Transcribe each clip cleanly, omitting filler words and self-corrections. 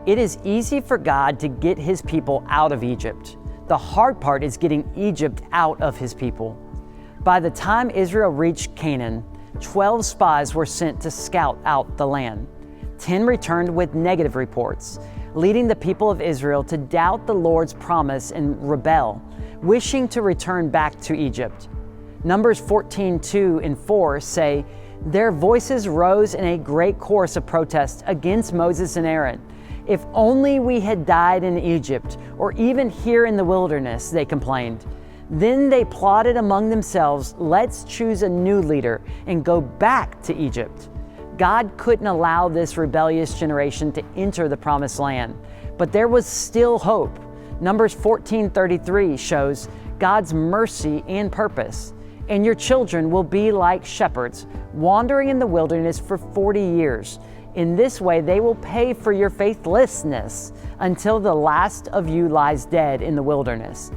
It is easy for God to get His people out of Egypt. The hard part is getting Egypt out of His people. By the time Israel reached Canaan, 12 spies were sent to scout out the land. 10 returned with negative reports, leading the people of Israel to doubt the Lord's promise and rebel, wishing to return back to Egypt. Numbers 14:2 and 4 say, "Their voices rose in a great chorus of protest against Moses and Aaron. If only we had died in Egypt, or even here in the wilderness," they complained. Then they plotted among themselves, "Let's choose a new leader and go back to Egypt." God couldn't allow this rebellious generation to enter the promised land, but there was still hope. Numbers 14:33 shows God's mercy and purpose. "And your children will be like shepherds, wandering in the wilderness for 40 years. In this way they will pay for your faithlessness until the last of you lies dead in the wilderness."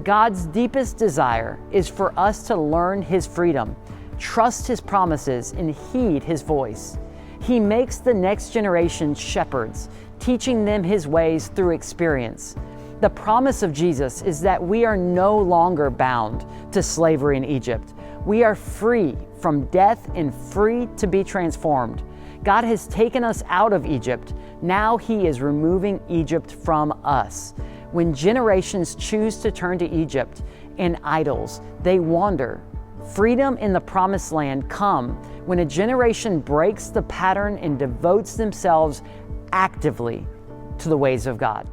God's deepest desire is for us to learn His freedom, trust His promises, and heed His voice. He makes the next generation shepherds, teaching them His ways through experience. The promise of Jesus is that we are no longer bound to slavery in Egypt. We are free from death and free to be transformed. God has taken us out of Egypt. Now He is removing Egypt from us. When generations choose to turn to Egypt and idols, they wander. Freedom in the promised land comes when a generation breaks the pattern and devotes themselves actively to the ways of God.